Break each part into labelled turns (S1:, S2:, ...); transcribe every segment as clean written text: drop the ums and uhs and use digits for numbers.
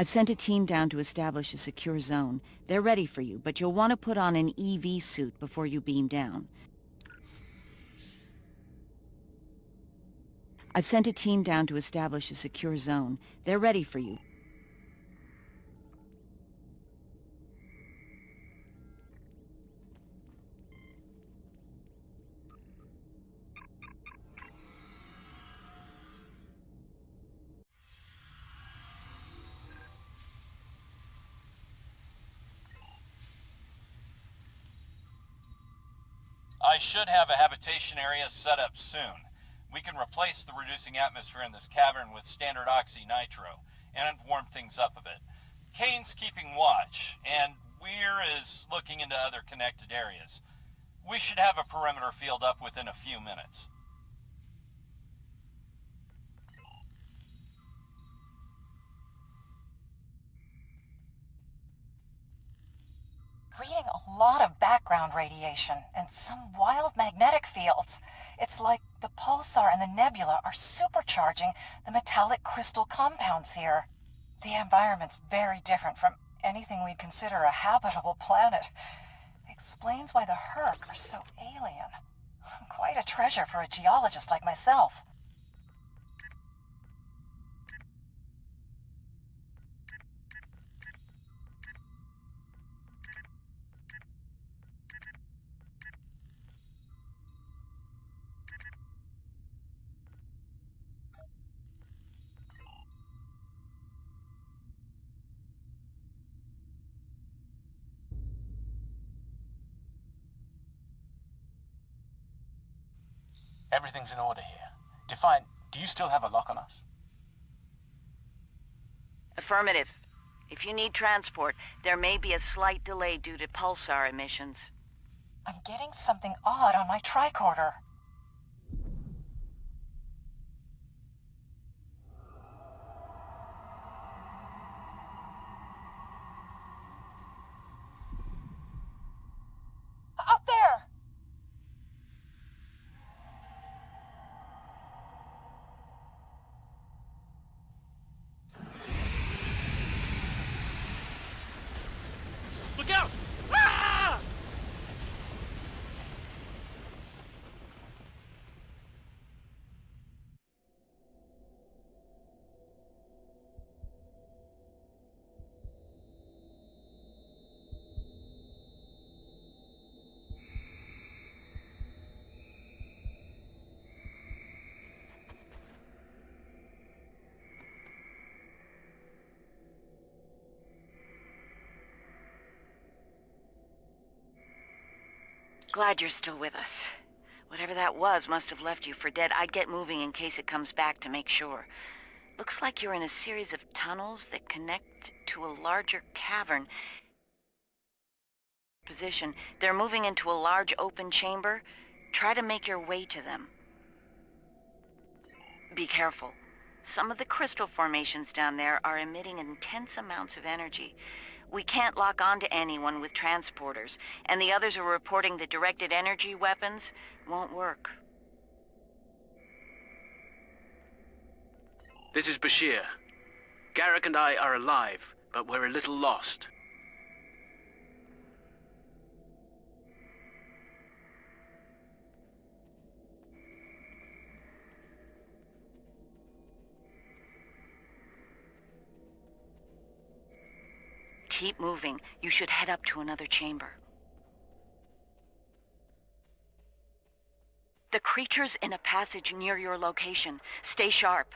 S1: I've sent a team down to establish a secure zone. They're ready for you, but you'll want to put on an EV suit before you beam down. I've sent a team down to establish a secure zone. They're ready for you.
S2: I should have a habitation area set up soon. We can replace the reducing atmosphere in this cavern with standard oxy-nitro, and warm things up a bit. Kane's keeping watch, and Weir is looking into other connected areas. We should have a perimeter field up within a few minutes.
S3: Reading a lot of background radiation and some wild magnetic fields. It's like the pulsar and the nebula are supercharging the metallic crystal compounds here. The environment's very different from anything we'd consider a habitable planet. Explains why the Herc are so alien. Quite a treasure for a geologist like myself.
S4: Everything's in order here. Defiant, do you still have a lock on us?
S1: Affirmative. If you need transport, there may be a slight delay due to pulsar emissions.
S3: I'm getting something odd on my tricorder. Up there!
S2: Look out! Ah!
S1: Glad you're still with us. Whatever that was must have left you for dead. I'd get moving in case it comes back to make sure. Looks like you're in a series of tunnels that connect to a larger cavern. Position. They're moving into a large open chamber. Try to make your way to them. Be careful. Some of the crystal formations down there are emitting intense amounts of energy. We can't lock onto anyone with transporters, and the others are reporting that directed energy weapons won't work.
S4: This is Bashir. Garrick and I are alive, but we're a little lost.
S1: Keep moving. You should head up to another chamber. The creature's in a passage near your location. Stay sharp.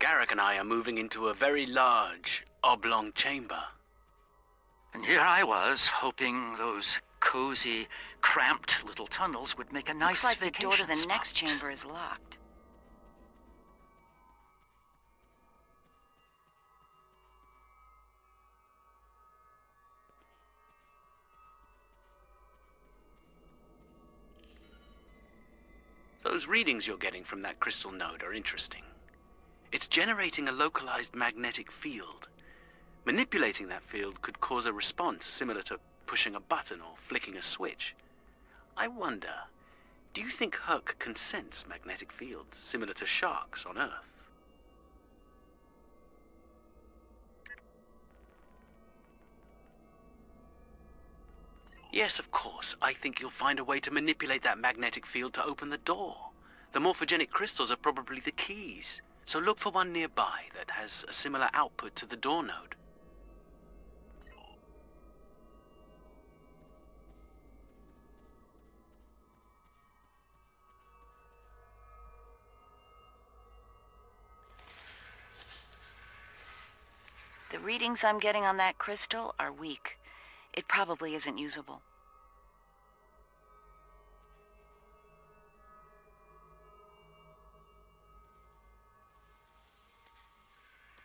S4: Garrick and I are moving into a very large, oblong chamber.
S5: And here I was, hoping those cozy, cramped little tunnels would make a nice
S1: Looks like the
S5: vacation
S1: door to the
S5: spot.
S1: next chamber is locked.
S4: Those readings you're getting from that crystal node are interesting. It's generating a localized magnetic field. Manipulating that field could cause a response similar to pushing a button or flicking a switch. I wonder, do you think Herc can sense magnetic fields similar to sharks on Earth? Yes, of course. I think you'll find a way to manipulate that magnetic field to open the door. The morphogenic crystals are probably the keys. So look for one nearby that has a similar output to the door node.
S1: The readings I'm getting on that crystal are weak. It probably isn't usable.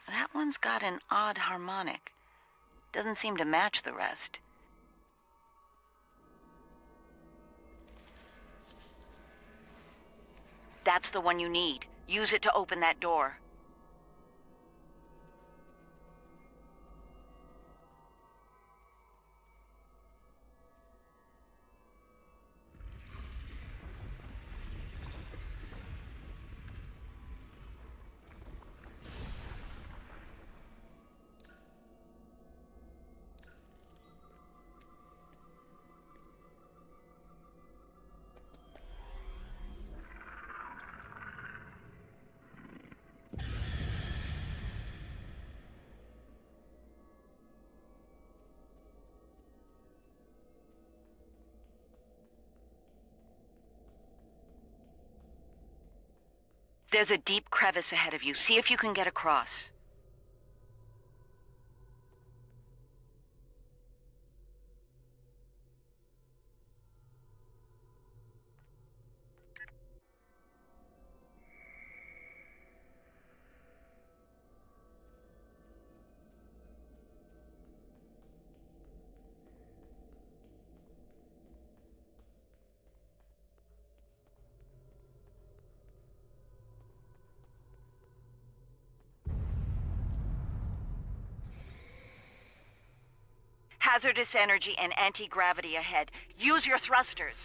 S1: That one's got an odd harmonic. Doesn't seem to match the rest. That's the one you need. Use it to open that door. There's a deep crevice ahead of you. See if you can get across. Hazardous energy and anti-gravity ahead. Use your thrusters.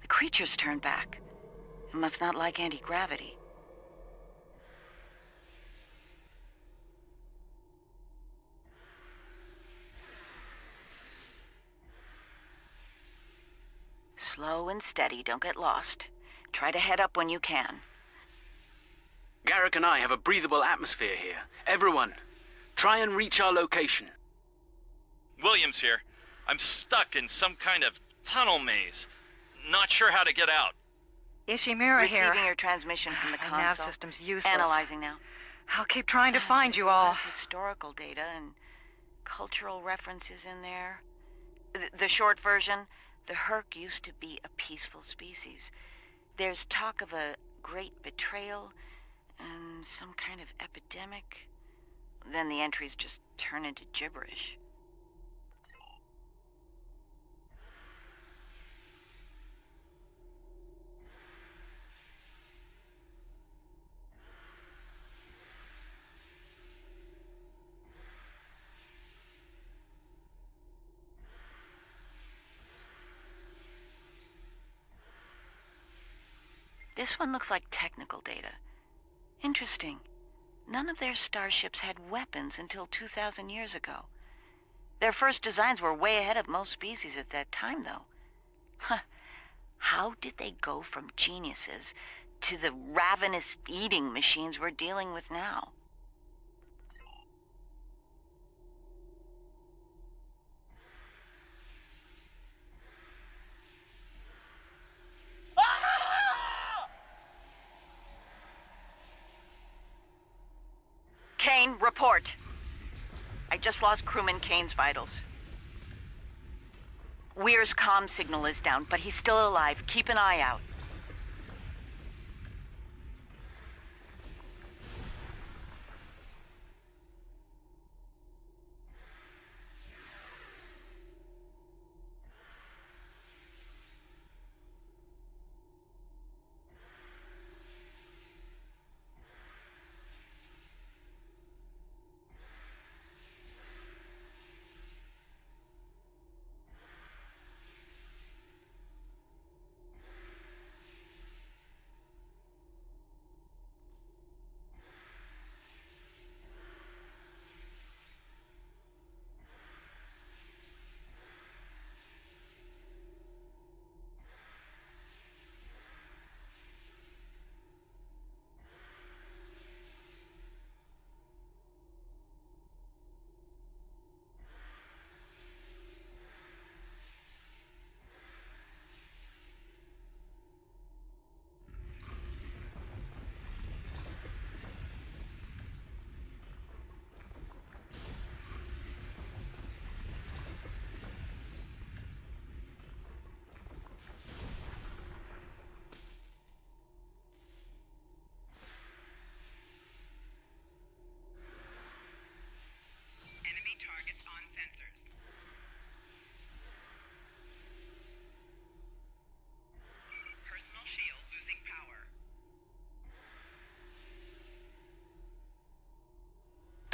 S1: The creature's turned back. It must not like anti-gravity. Slow and steady, don't get lost. Try to head up when you can.
S4: Garrick and I have a breathable atmosphere here. Everyone, try and reach our location.
S2: Williams here. I'm stuck in some kind of tunnel maze. Not sure how to get out.
S3: Ishimura here.
S1: Receiving your transmission from the
S3: My
S1: console.
S3: nav system's useless.
S1: Analyzing now.
S3: I'll keep trying to find
S1: There's
S3: you
S1: a lot
S3: all.
S1: of historical data and cultural references in there. The short version, the Herc used to be a peaceful species. There's talk of a great betrayal and some kind of epidemic. Then the entries just turn into gibberish. This one looks like technical data. Interesting. None of their starships had weapons until 2,000 years ago. Their first designs were way ahead of most species at that time, though. Huh. How did they go from geniuses to the ravenous eating machines we're dealing with now? Kane, report. I just lost crewman Kane's vitals. Weir's comm signal is down, but he's still alive. Keep an eye out.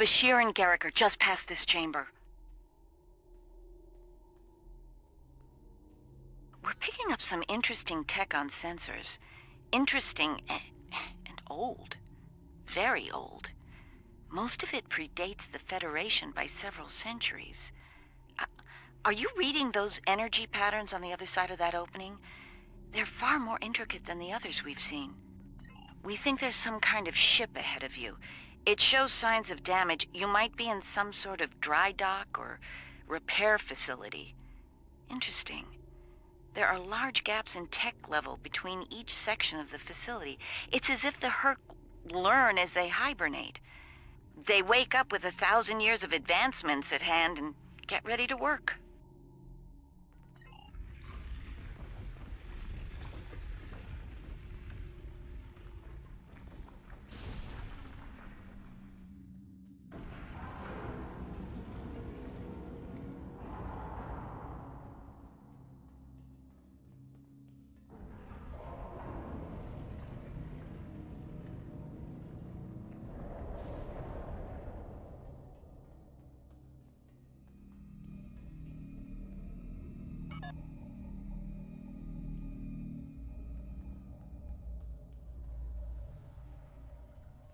S1: Bashir and Garrick are just past this chamber. We're picking up some interesting tech on sensors. Interesting and old. Very old. Most of it predates the Federation by several centuries. Are you reading those energy patterns on the other side of that opening? They're far more intricate than the others we've seen. We think there's some kind of ship ahead of you. It shows signs of damage. You might be in some sort of dry dock or repair facility. Interesting. There are large gaps in tech level between each section of the facility. It's as if the Herc learn as they hibernate. They wake up with 1,000 years of advancements at hand and get ready to work.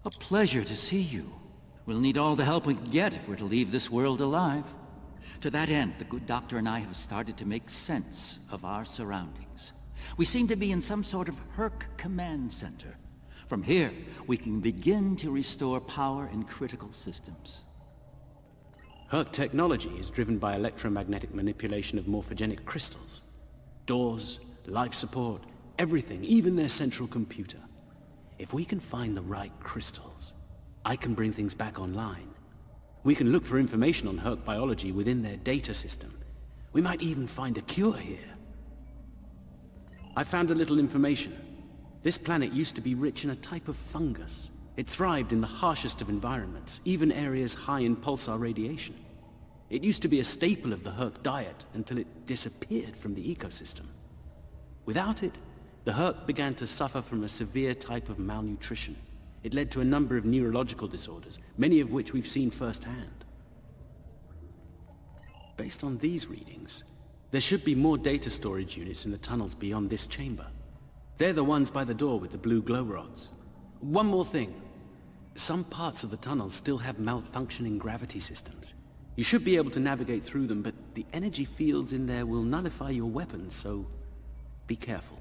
S5: A pleasure to see you. We'll need all the help we can get if we're to leave this world alive. To that end, the good doctor and I have started to make sense of our surroundings. We seem to be in some sort of Herc command center. From here, we can begin to restore power in critical systems.
S4: Herc technology is driven by electromagnetic manipulation of morphogenic crystals. Doors, life support, everything, even their central computer. If we can find the right crystals, I can bring things back online. We can look for information on Herc biology within their data system. We might even find a cure here. I found a little information. This planet used to be rich in a type of fungus. It thrived in the harshest of environments, even areas high in pulsar radiation. It used to be a staple of the Herc diet until it disappeared from the ecosystem. Without it, the Herc began to suffer from a severe type of malnutrition. It led to a number of neurological disorders, many of which we've seen firsthand. Based on these readings, there should be more data storage units in the tunnels beyond this chamber. They're the ones by the door with the blue glow rods. One more thing. Some parts of the tunnels still have malfunctioning gravity systems. You should be able to navigate through them, but the energy fields in there will nullify your weapons, so be careful.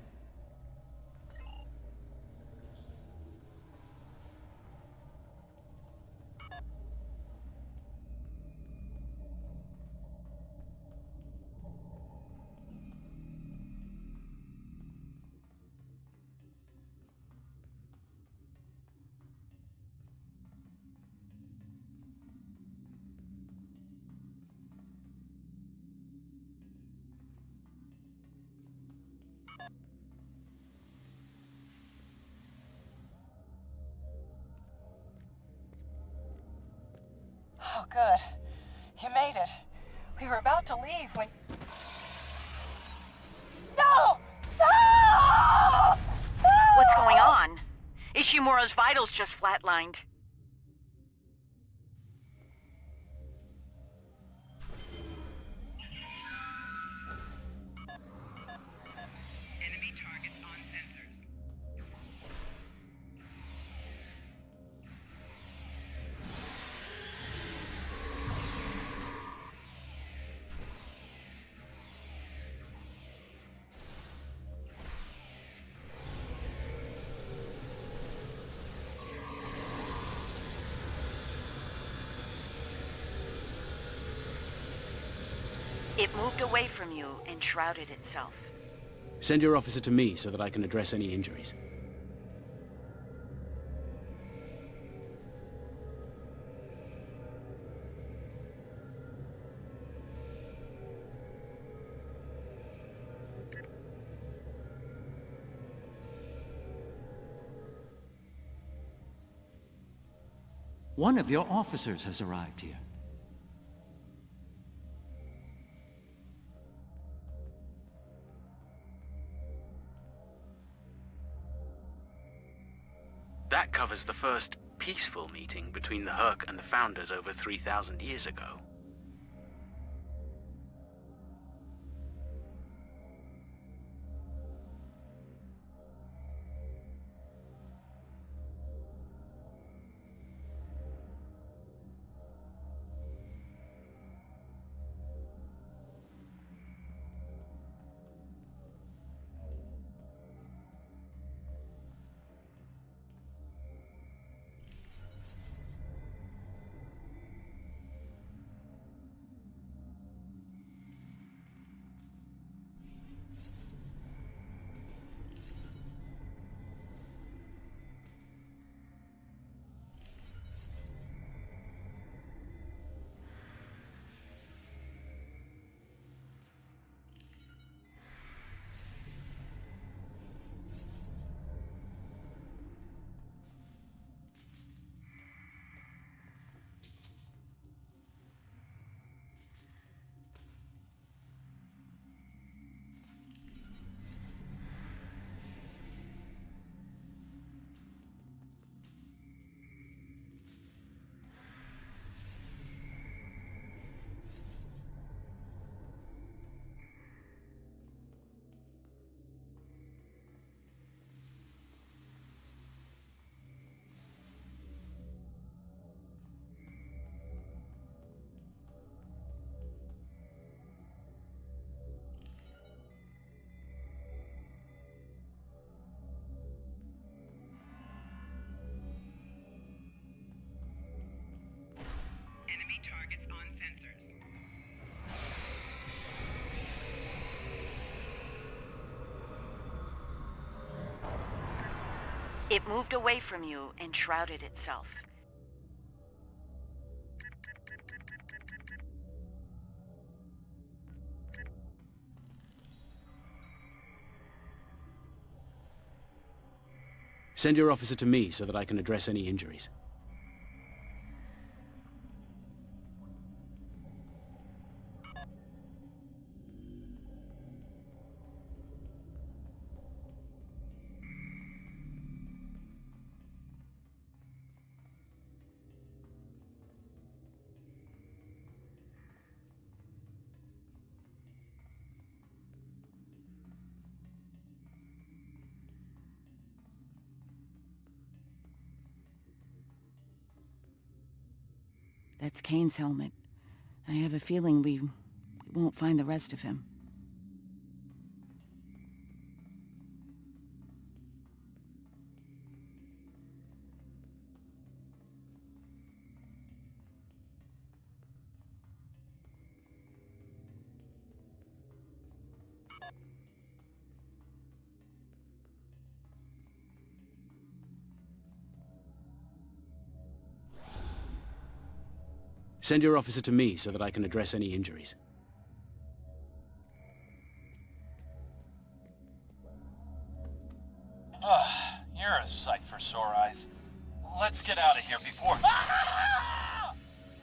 S3: Oh, good. You made it. We were about to leave when... No! No! No!
S1: What's going on? Ishimura's vitals just flatlined.
S6: Enemy targets on sensors.
S1: It moved away from you and shrouded itself.
S4: Send your officer to me so that I can address any injuries.
S5: One of your officers has arrived here.
S4: That covers the first peaceful meeting between the Herc and the Founders over 3,000 years ago.
S6: Enemy targets on sensors.
S1: It moved away from you and shrouded itself.
S4: Send your officer to me so that I can address any injuries.
S1: That's Kane's helmet. I have a feeling we won't find the rest of him.
S4: Send your officer to me so that I can address any injuries.
S2: You're a sight for sore eyes. Let's get out of here before...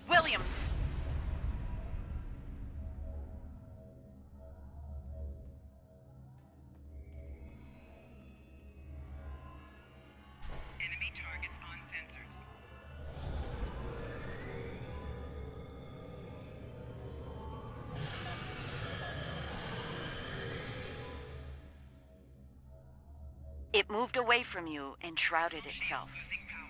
S1: Williams!
S6: Enemy targets on sensors.
S1: It moved away from you and shrouded itself.
S6: Losing power.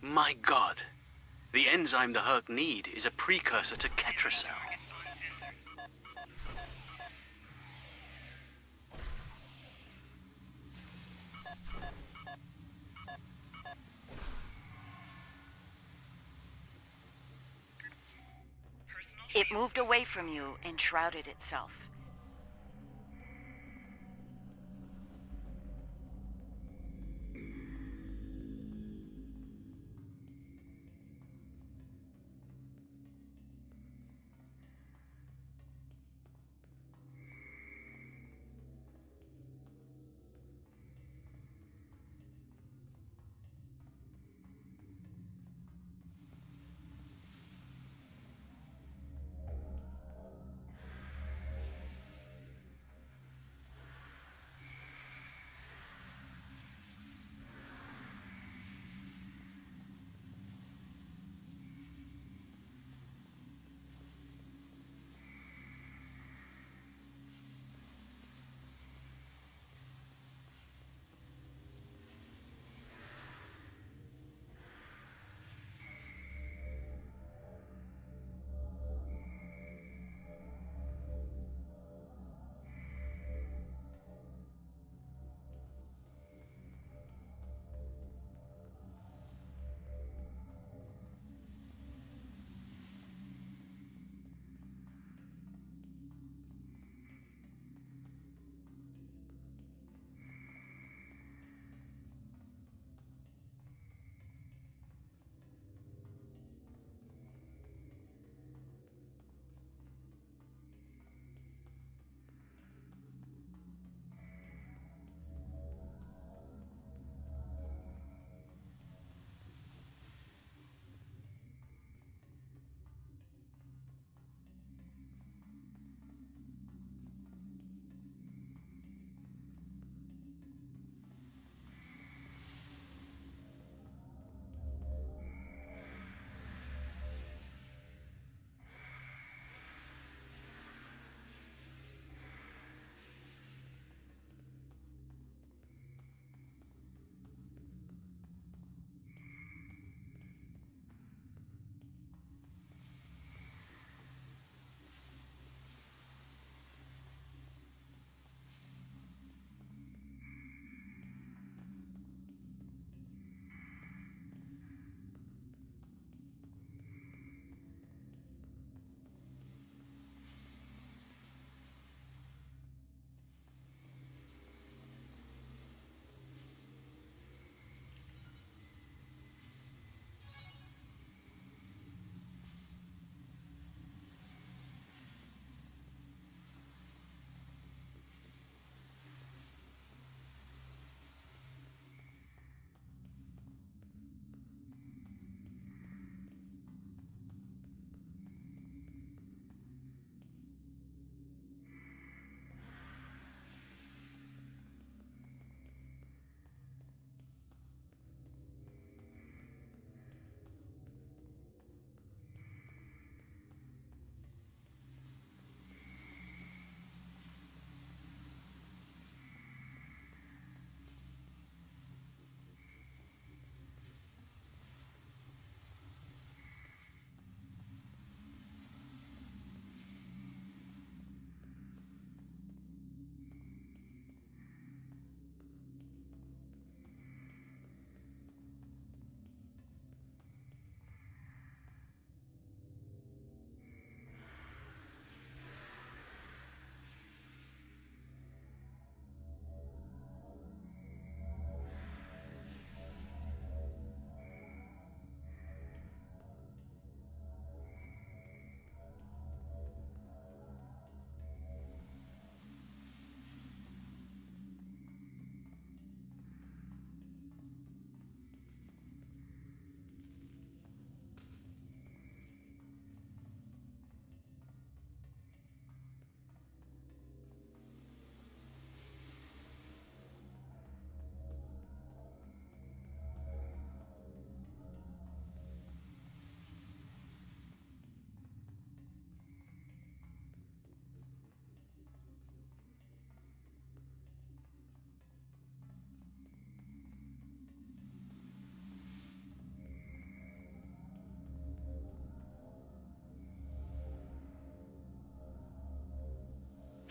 S4: My God. The enzyme the Herc need is a precursor to Ketracel.
S1: It moved away from you and shrouded itself.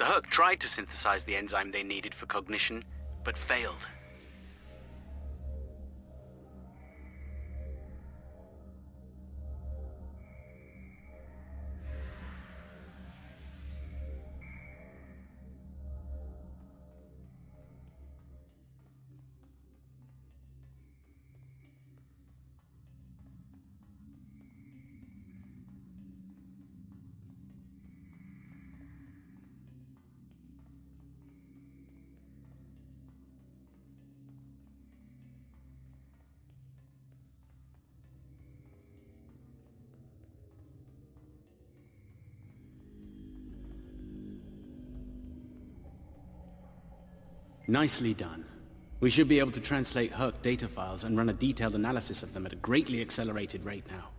S4: The Herc tried to synthesize the enzyme they needed for cognition, but failed.
S7: Nicely done. We should be able to translate Herc data files and run a detailed analysis of them at a greatly accelerated rate now.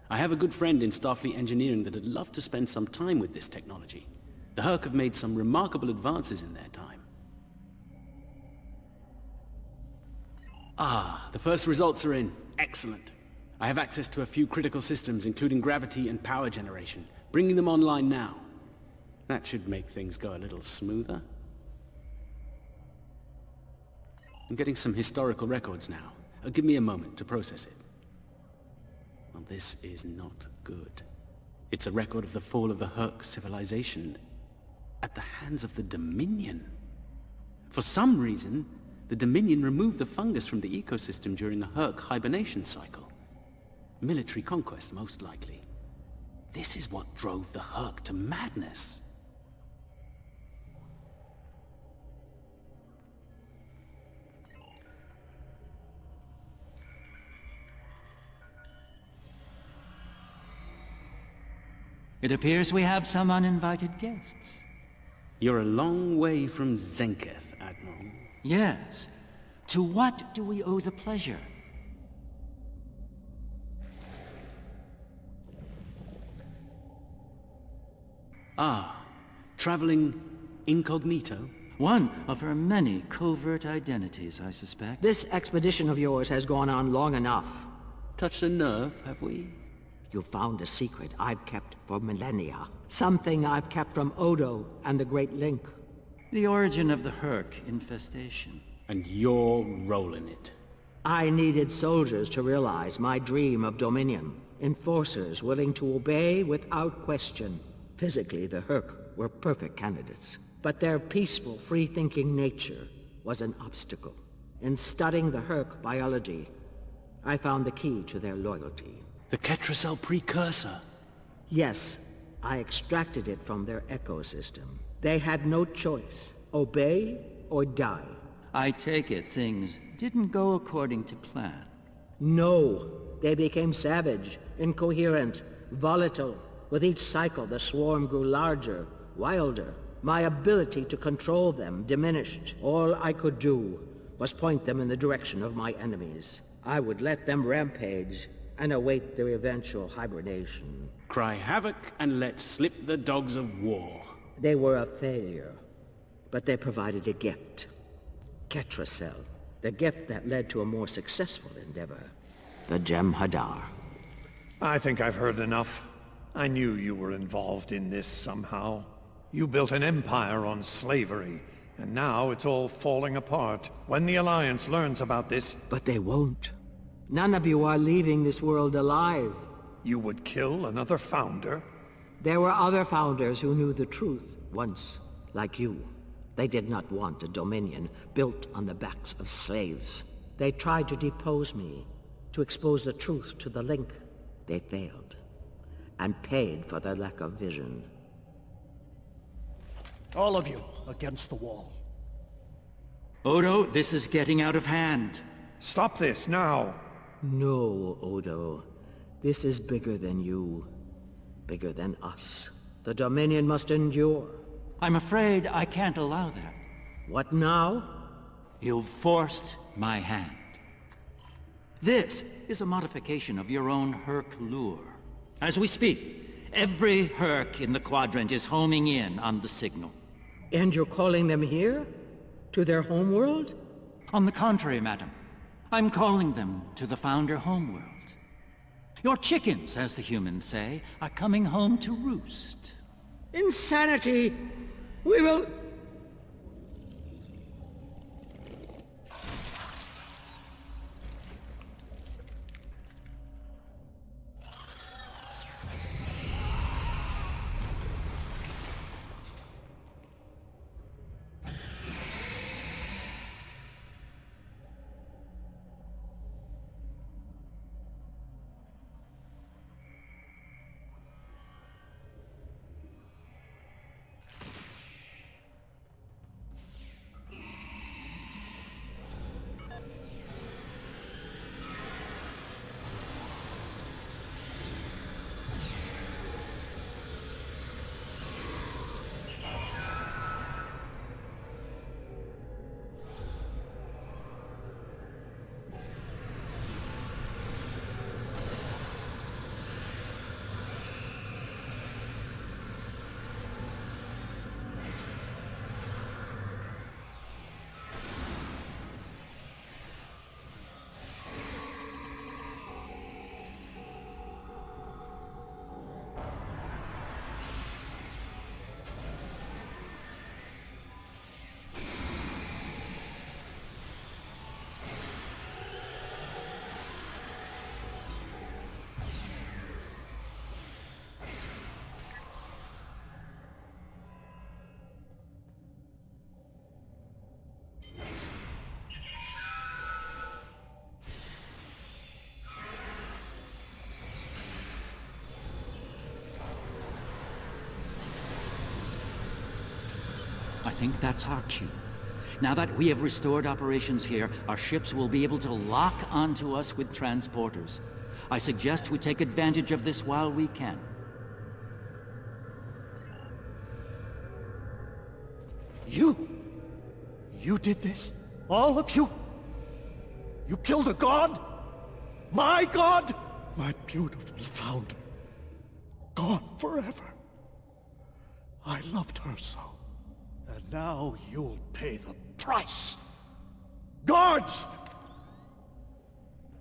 S7: I have a good friend in Starfleet Engineering that'd love to spend some time with this technology. The Herc have made some remarkable advances in their time. Ah, the first results are in. Excellent. I have access to a few critical systems, including gravity and power generation. Bringing them online now. That should make things go a little smoother. I'm getting some historical records now. Give me a moment to process it. Well, this is not good. It's a record of the fall of the Herc civilization at the hands of the Dominion. For some reason, the Dominion removed the fungus from the ecosystem during the Herc hibernation cycle. Military conquest, most likely. This is what drove the Herc to madness.
S5: It appears we have some uninvited guests.
S7: You're a long way from Zenketh, Admiral.
S5: Yes. To what do we owe the pleasure?
S7: Ah, traveling incognito?
S5: One of her many covert identities, I suspect.
S8: This expedition of yours has gone on long enough.
S7: Touched a nerve, have we?
S8: You found a secret I've kept for millennia. Something I've kept from Odo and the Great Link.
S5: The origin of the Herc infestation.
S7: And your role in it.
S8: I needed soldiers to realize my dream of dominion. Enforcers willing to obey without question. Physically, the Herc were perfect candidates. But their peaceful, free-thinking nature was an obstacle. In studying the Herc biology, I found the key to their loyalty.
S7: The Ketracel precursor.
S8: Yes, I extracted it from their ecosystem. They had no choice. Obey or die.
S5: I take it things didn't go according to plan.
S8: No, they became savage, incoherent, volatile. With each cycle, the swarm grew larger, wilder. My ability to control them diminished. All I could do was point them in the direction of my enemies. I would let them rampage and await their eventual hibernation.
S7: Cry havoc and let slip the dogs of war.
S8: They were a failure, but they provided a gift. Ketracel, the gift that led to a more successful endeavor. The Jem'Hadar.
S9: I think I've heard enough. I knew you were involved in this somehow. You built an empire on slavery, and now it's all falling apart. When the Alliance learns about this...
S8: But they won't. None of you are leaving this world alive.
S9: You would kill another founder?
S8: There were other founders who knew the truth once, like you. They did not want a dominion built on the backs of slaves. They tried to depose me, to expose the truth to the Link. They failed, and paid for their lack of vision.
S10: All of you, against the wall.
S5: Odo, this is getting out of hand.
S9: Stop this, now!
S8: No, Odo. This is bigger than you. Bigger than us. The Dominion must endure.
S5: I'm afraid I can't allow that.
S8: What now?
S5: You've forced my hand. This is a modification of your own Herc lure. As we speak, every Herc in the Quadrant is homing in on the signal.
S8: And you're calling them here? To their homeworld?
S5: On the contrary, madam. I'm calling them to the Founder homeworld. Your chickens, as the humans say, are coming home to roost.
S8: Insanity! We will...
S5: I think that's our cue. Now that we have restored operations here, our ships will be able to lock onto us with transporters. I suggest we take advantage of this while we can.
S10: You did this? All of you? You killed a god? My god? My beautiful founder. Gone forever. I loved her so. And now you'll pay the price. Guards!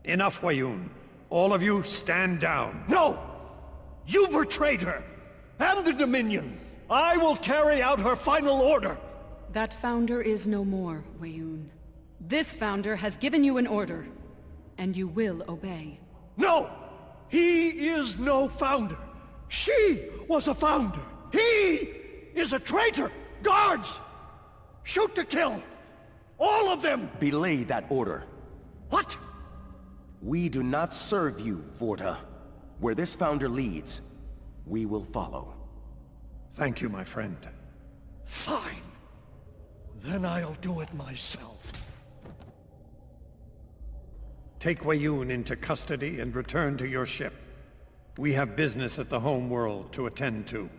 S9: Enough, Weyoun. All of you stand down.
S10: No! You betrayed her! And the Dominion! I will carry out her final order!
S11: That founder is no more, Weyoun. This founder has given you an order, and you will obey.
S10: No! He is no founder! She was a founder! He is a traitor! Guards! Shoot to kill! All of them!
S12: Belay that order.
S10: What?
S12: We do not serve you, Vorta. Where this founder leads, we will follow.
S9: Thank you, my friend.
S10: Fine. Then I'll do it myself.
S9: Take Weyoun into custody and return to your ship. We have business at the home world to attend to.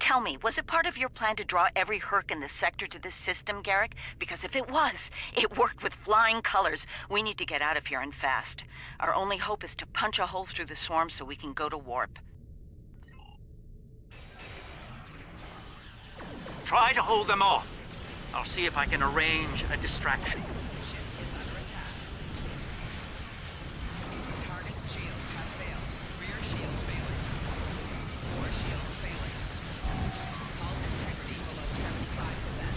S1: Tell me, was it part of your plan to draw every Herc in the sector to this system, Garrick? Because if it was, it worked with flying colors. We need to get out of here and fast. Our only hope is to punch a hole through the swarm so we can go to warp.
S5: Try to hold them off. I'll see if I can arrange a distraction.
S6: Target shields have failed. Rear shields failing. Core shields failing. Hull integrity below 75%.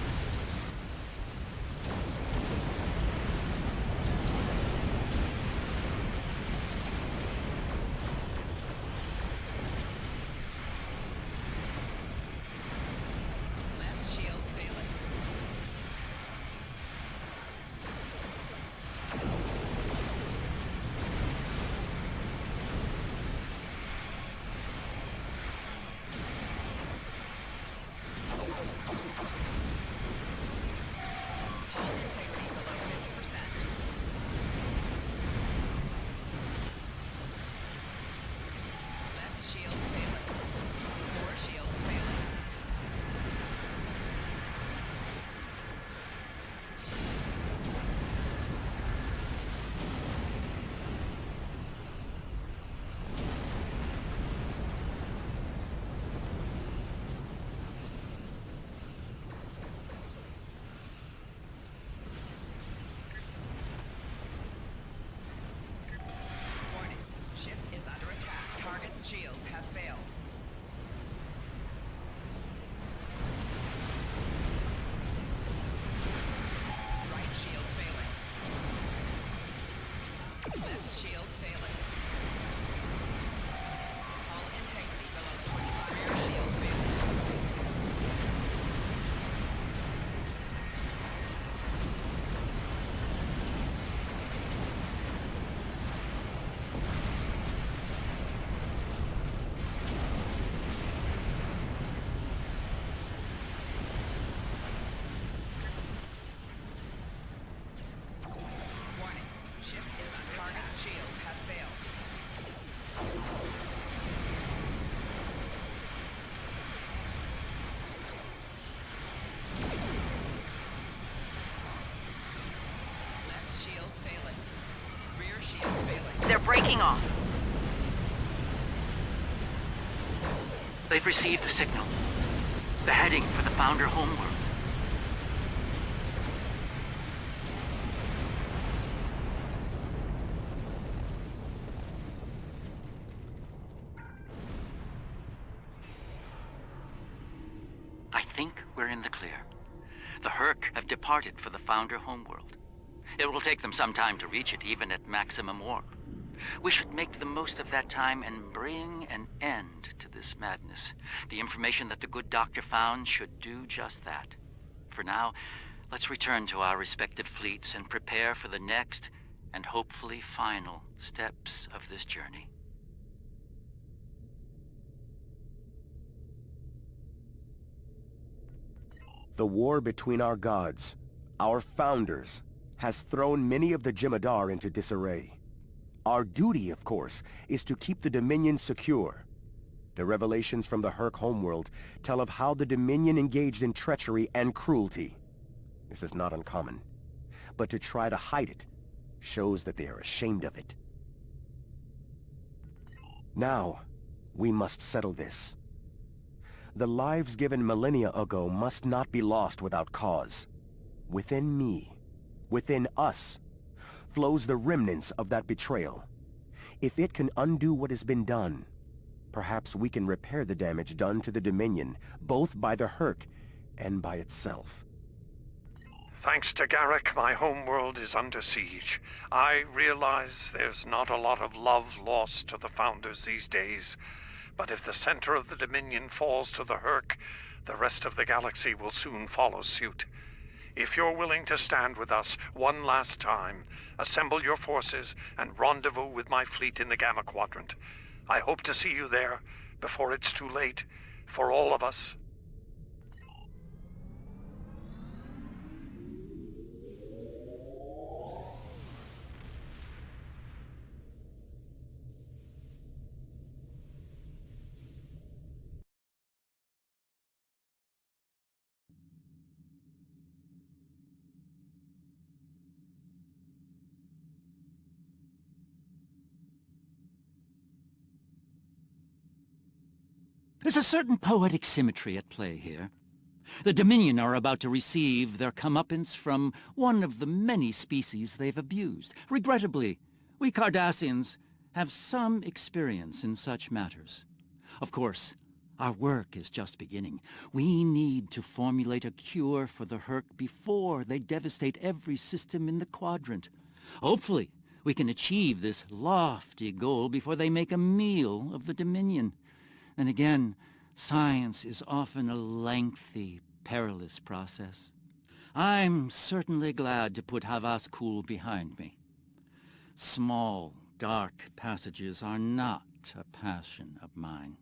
S6: Left shield failing.
S1: taking off.
S5: They've received the signal. They're heading for the Founder homeworld. I think we're in the clear. The Herc have departed for the Founder homeworld. It will take them some time to reach it, even at maximum warp. We should make the most of that time and bring an end to this madness. The information that the good doctor found should do just that. For now, let's return to our respective fleets and prepare for the next and hopefully final steps of this journey.
S12: The war between our gods, our founders, has thrown many of the Jem'Hadar into disarray. Our duty, of course, is to keep the Dominion secure. The revelations from the Herc homeworld tell of how the Dominion engaged in treachery and cruelty. This is not uncommon. But to try to hide it shows that they are ashamed of it. Now, we must settle this. The lives given millennia ago must not be lost without cause. Within me, within us, flows the remnants of that betrayal. If it can undo what has been done, perhaps we can repair the damage done to the Dominion, both by the Herc and by itself.
S9: Thanks to Garrick, my homeworld is under siege. I realize there's not a lot of love lost to the Founders these days, but if the center of the Dominion falls to the Herc, the rest of the galaxy will soon follow suit. If you're willing to stand with us one last time, assemble your forces and rendezvous with my fleet in the Gamma Quadrant. I hope to see you there before it's too late for all of us.
S5: There's a certain poetic symmetry at play here. The Dominion are about to receive their comeuppance from one of the many species they've abused. Regrettably, we Cardassians have some experience in such matters. Of course, our work is just beginning. We need to formulate a cure for the Herc before they devastate every system in the Quadrant. Hopefully, we can achieve this lofty goal before they make a meal of the Dominion. And again, science is often a lengthy, perilous process. I'm certainly glad to put Havas Kul behind me. Small, dark passages are not a passion of mine.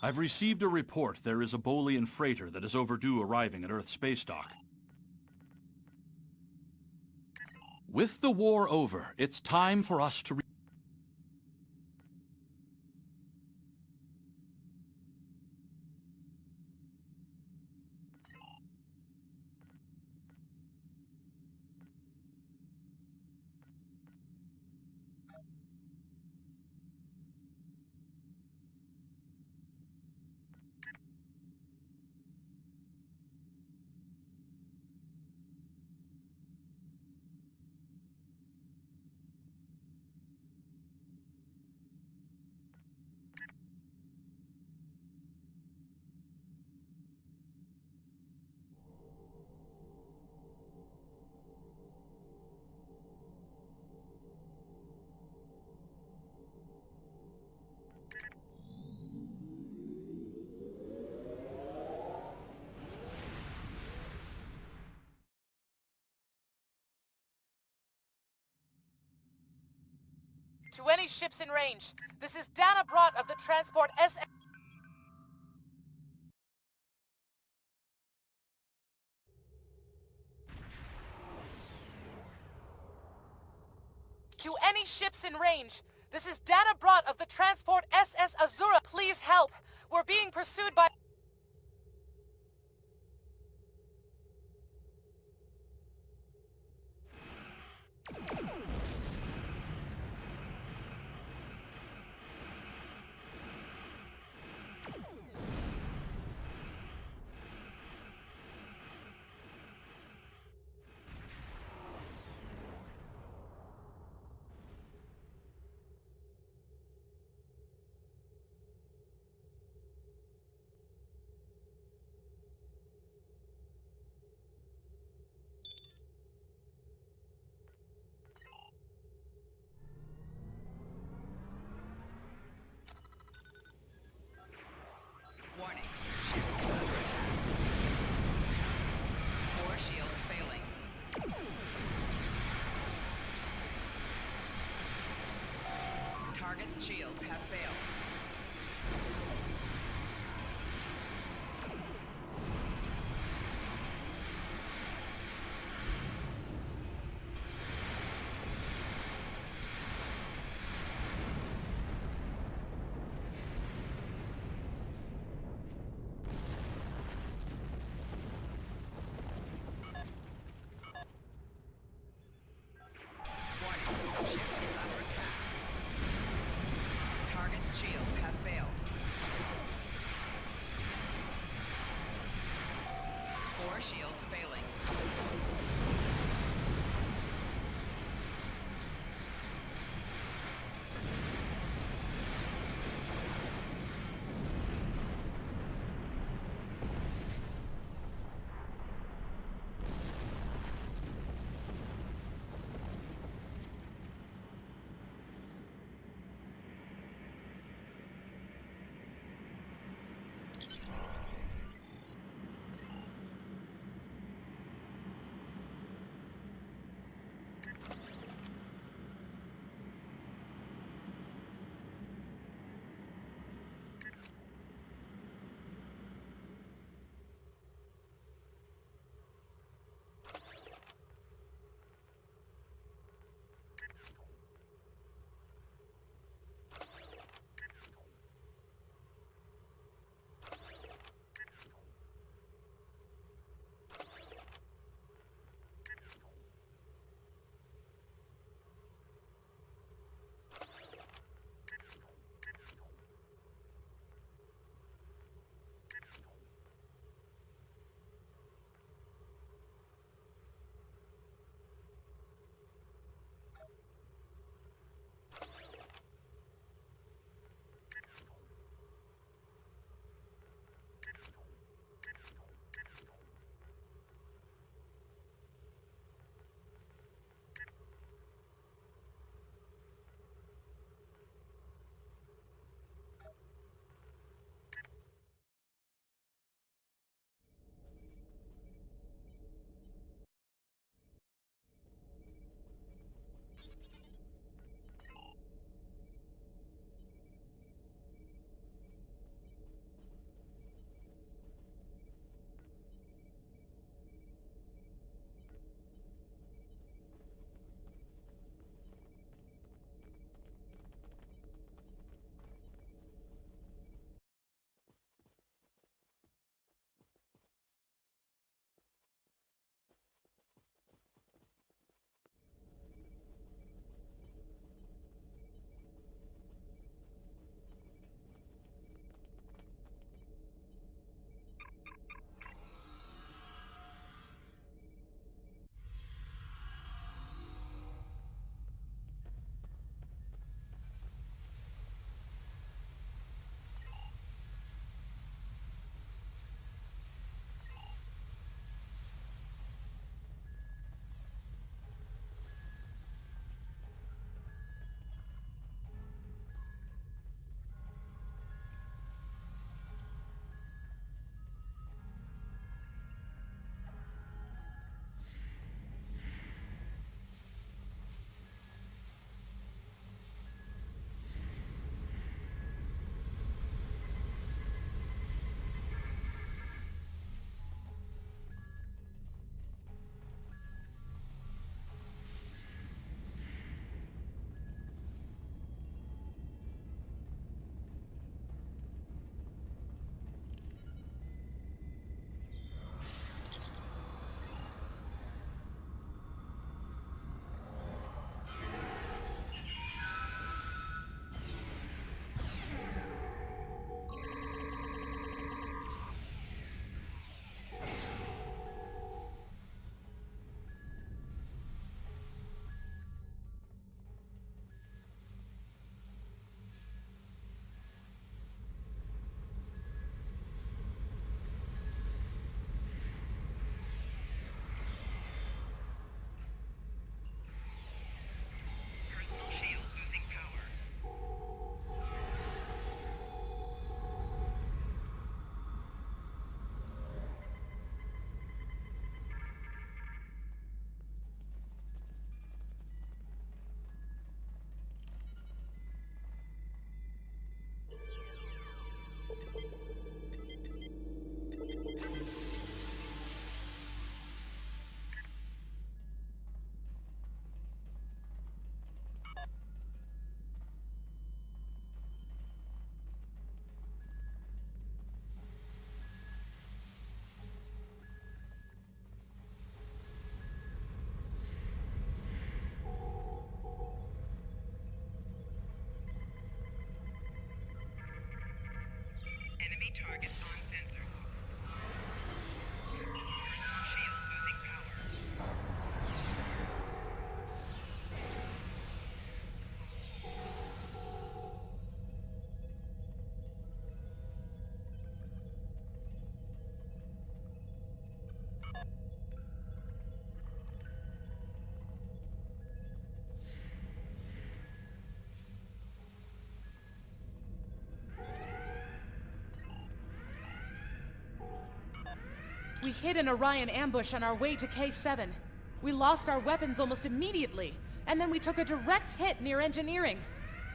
S13: I've received a report there is a Bolian freighter that is overdue arriving at Earth space dock. With the war over, it's time for us to
S3: To any ships in range, this is Dana Brott of the transport SS... To any ships in range, this is Dana Brott of the transport SS Azura. Please help. We're being pursued by...
S6: Warning. Shields under attack. 4 shields failing. Target's shields have failed. Ship is under attack. Target's shields have failed.
S14: We hid an Orion ambush on our way to K7. We lost our weapons almost immediately, and then we took a direct hit near engineering.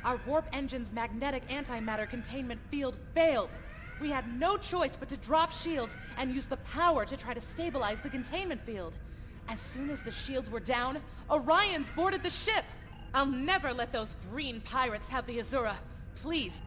S14: Our warp engine's magnetic antimatter containment field failed. We had no choice but to drop shields and use the power to try to stabilize the containment field. As soon as the shields were down, Orions boarded the ship. I'll never let those green pirates have the Azura. Please.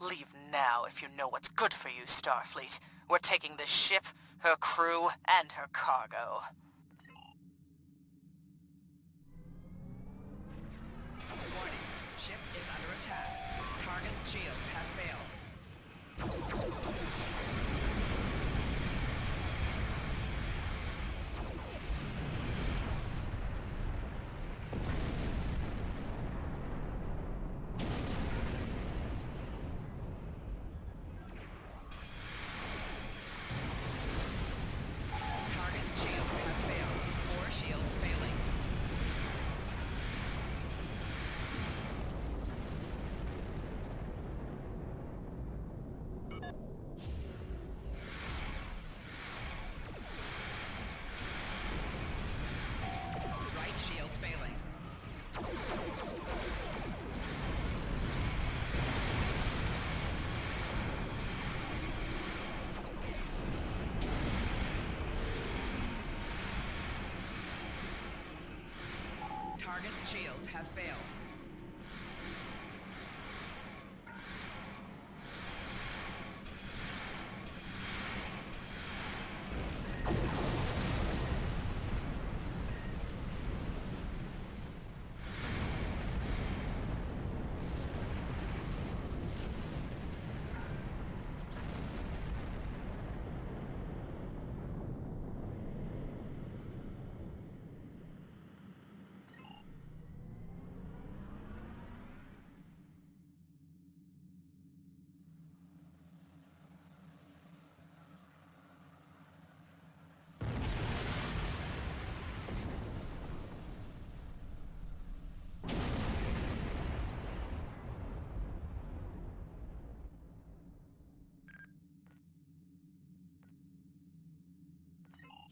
S15: Leave now if you know what's good for you, Starfleet. We're taking this ship, her crew, and her cargo.
S6: Warning. Ship is under attack. Target's shields have failed. Target's shields have failed. Target's shields have failed.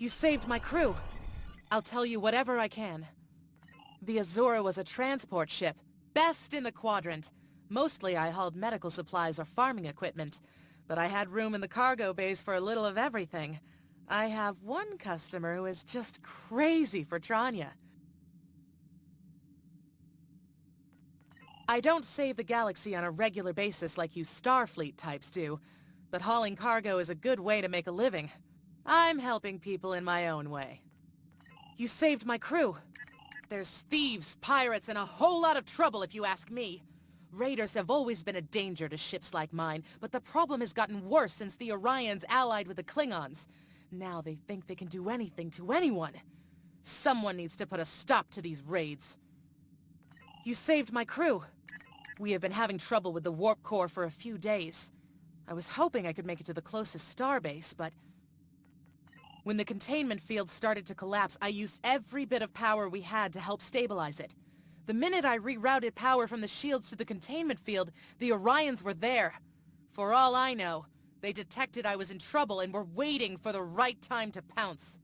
S14: You saved my crew. I'll tell you whatever I can. The Azura was a transport ship, best in the quadrant. Mostly I hauled medical supplies or farming equipment, but I had room in the cargo bays for a little of everything. I have one customer who is just crazy for Tranya. I don't save the galaxy on a regular basis like you Starfleet types do, but hauling cargo is a good way to make a living. I'm helping people in my own way. You saved my crew. There's thieves, pirates, and a whole lot of trouble if you ask me. Raiders have always been a danger to ships like mine, but the problem has gotten worse since the Orions allied with the Klingons. Now they think they can do anything to anyone. Someone needs to put a stop to these raids. You saved my crew. We have been having trouble with the warp core for a few days. I was hoping I could make it to the closest starbase, but when the containment field started to collapse, I used every bit of power we had to help stabilize it. The minute I rerouted power from the shields to the containment field, the Orions were there. For all I know, they detected I was in trouble and were waiting for the right time to pounce.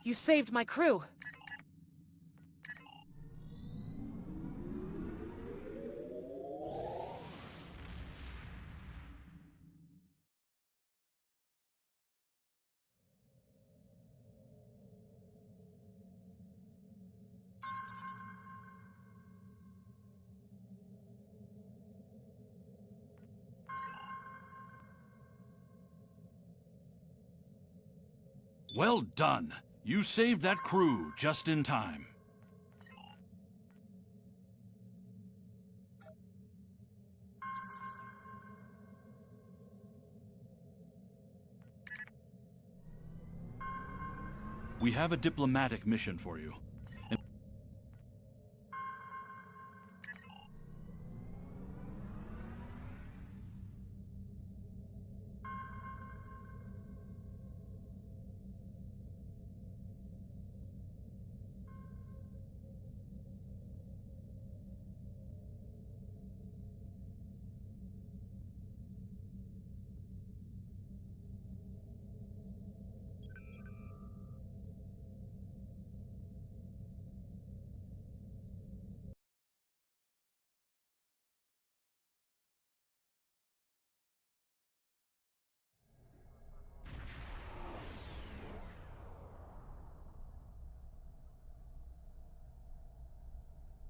S14: You saved my crew.
S13: Well done. You saved that crew just in time. We have a diplomatic mission for you.